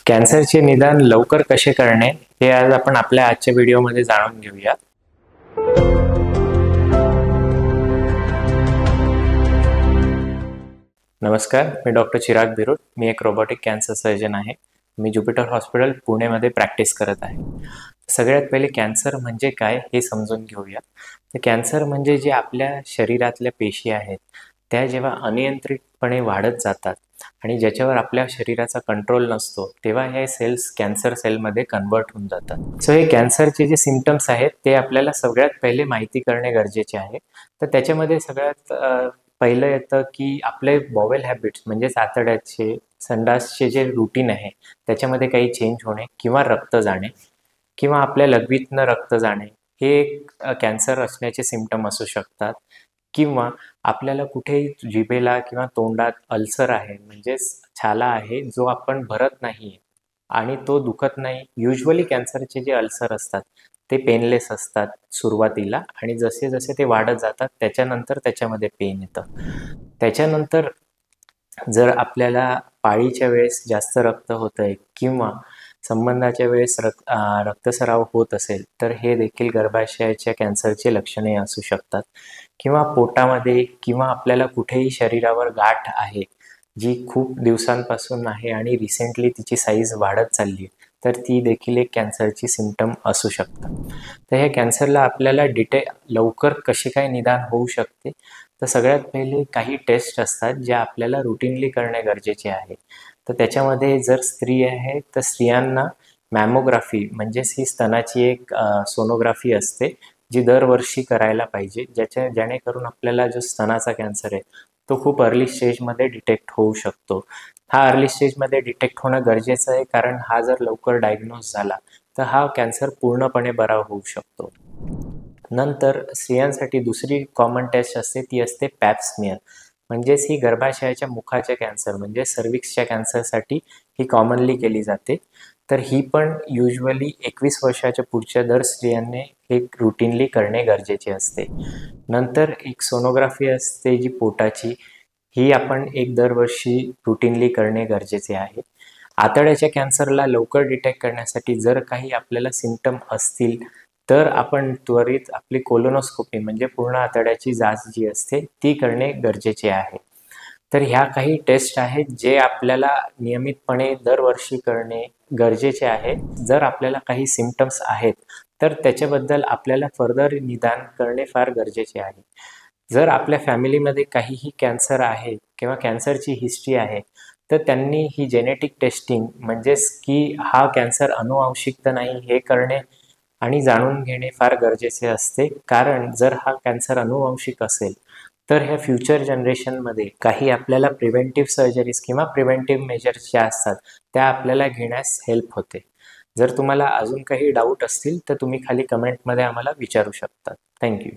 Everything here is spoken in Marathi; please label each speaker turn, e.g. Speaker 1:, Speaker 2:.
Speaker 1: कॅन्सरचे निदान लवकर कसे करणे हे आज आपण आपल्या आजच्या व्हिडिओमध्ये जाणून घेऊया। नमस्कार, मी डॉक्टर चिराग बिरोड। मी एक रोबोटिक कॅन्सर सर्जन आहे। मी ज्युपिटर हॉस्पिटल पुणेमध्ये प्रॅक्टिस करत आहे। सगळ्यात पहिले कॅन्सर म्हणजे काय हे समजून घेऊया। तर कॅन्सर म्हणजे जे आपल्या शरीरातल्या पेशी आहेत त्या जेव्हा अनियंत्रितपणे वाढत जातात आणि ज्याच्यावर आपल्या शरीराचा कंट्रोल नसतो तेव्हा हे सेल्स कॅन्सर सेलमध्ये कन्वर्ट होऊन जातात। सो हे कॅन्सरचे जे सिम्पटम्स आहेत ते आपल्याला सगळ्यात पहिले माहिती करणे गरजेचे आहे। तर त्याच्यामध्ये सगळ्यात पहिलं येतं की आपले बॉवेल हॅबिट्स म्हणजेच आतड्याचे संडासचे जे रुटीन आहे त्याच्यामध्ये काही चेंज होणे किंवा रक्त जाणे किंवा आपल्या लघवीतनं रक्त जाणे हे एक कॅन्सर असण्याचे सिम्पटम असू शकतात। किंवा आपल्याला कुठेही जिभेला किंवा तोंडात अल्सर आहे म्हणजेच छाला आहे जो आपण भरत नाही आणि तो दुखत नाही। युजली कॅन्सरचे जे अल्सर असतात ते पेनलेस असतात सुरुवातीला आणि जसे जसे ते वाढत जातात त्याच्यानंतर त्याच्यामध्ये पेन येतं। त्याच्यानंतर जर आपल्याला पाळीच्या वेळेस जास्त रक्त होतंय किंवा संबंधाच्या वेळेस रक्तस्राव होत असेल तर हे देखील गर्भाशयाच्या कॅन्सरचे लक्षणे असू शकतात। किंवा पोटामध्ये किंवा आपल्याला कुठेही शरीरावर गाठ आहे जी खूप दिवसांपासून आहे आणि रिसेंटली तिची साईज वाढत चालली आहे तर ती देखील एक कॅन्सरची सिम्पटम असू शकतात। तर ह्या कॅन्सरला आपल्याला लवकर कसे काय निदान होऊ शकते, तर सगळ्यात पहिले काही टेस्ट असतात ज्या आपल्याला रुटीनली करणे गरजेचे आहे। तर त्याच्यामध्ये जर स्त्री आहे तर स्त्रियांना मॅमोग्राफी म्हणजेच ही स्तनाची एक सोनोग्राफी असते जी दरवर्षी करायला पाहिजे, जेणेकरून आपल्याला जो स्तनाचा कॅन्सर आहे तो खूप अर्ली स्टेजमध्ये डिटेक्ट होऊ शकतो। हा अर्ली स्टेजमध्ये डिटेक्ट होणं गरजेचं आहे कारण हा जर लवकर डायग्नोज झाला तर हा कॅन्सर पूर्णपणे बरा होऊ शकतो। नंतर स्त्रियांसाठी दुसरी कॉमन टेस्ट असते ती असते पॅप स्मिअर म्हणजेच ही गर्भाशयाच्या मुखाच्या कॅन्सर म्हणजे सर्विक्सच्या कॅन्सरसाठी ही कॉमनली केली जाते। तर ही पण युजली 21 वर्षाच्या पुढच्या दर स्त्रियांनी हे रुटीनली करणे गरजेचे असते। नंतर एक सोनोग्राफी असते जी पोटाची, ही आपण एक दरवर्षी रुटीनली करणे गरजेचे आहे। आतड्याच्या कॅन्सरला लवकर डिटेक्ट करण्यासाठी जर काही आपल्याला सिम्पटम असतील तर आपण त्वरित आपली कोलोनोस्कोपी म्हणजे पूर्ण आतड्याची जाच जी असते ती करणे गरजेचे आहे। तर ह्या काही टेस्ट आहेत जे आपल्याला नियमितपणे दरवर्षी करणे गरजेचे आहे। जर आपल्याला काही सिम्पटम्स आहेत तर त्याच्याबद्दल आपल्याला फर्दर निदान करणे फार गरजेचे आहे। जर आपल्या फॅमिलीमध्ये काहीही कॅन्सर आहे किंवा कॅन्सरची हिस्ट्री आहे तर त्यांनी ही जेनेटिक टेस्टिंग म्हणजेच की हा कॅन्सर अनुवांशिक तर नाही हे करणे आणि जाणून घेणे फार गरजेचे असते। कारण जर हा कॅन्सर अनुवांशिक असेल तर ह्या फ्युचर जनरेशनमध्ये काही आपल्याला प्रिव्हेंटिव्ह सर्जरीज किंवा प्रिव्हेंटिव्ह मेजर्स ज्या असतात त्या आपल्याला घेण्यास हेल्प होते। जर तुम्हाला अजून काही डाऊट असतील तर तुम्ही खाली कमेंटमध्ये आम्हाला विचारू शकता। थँक्यू।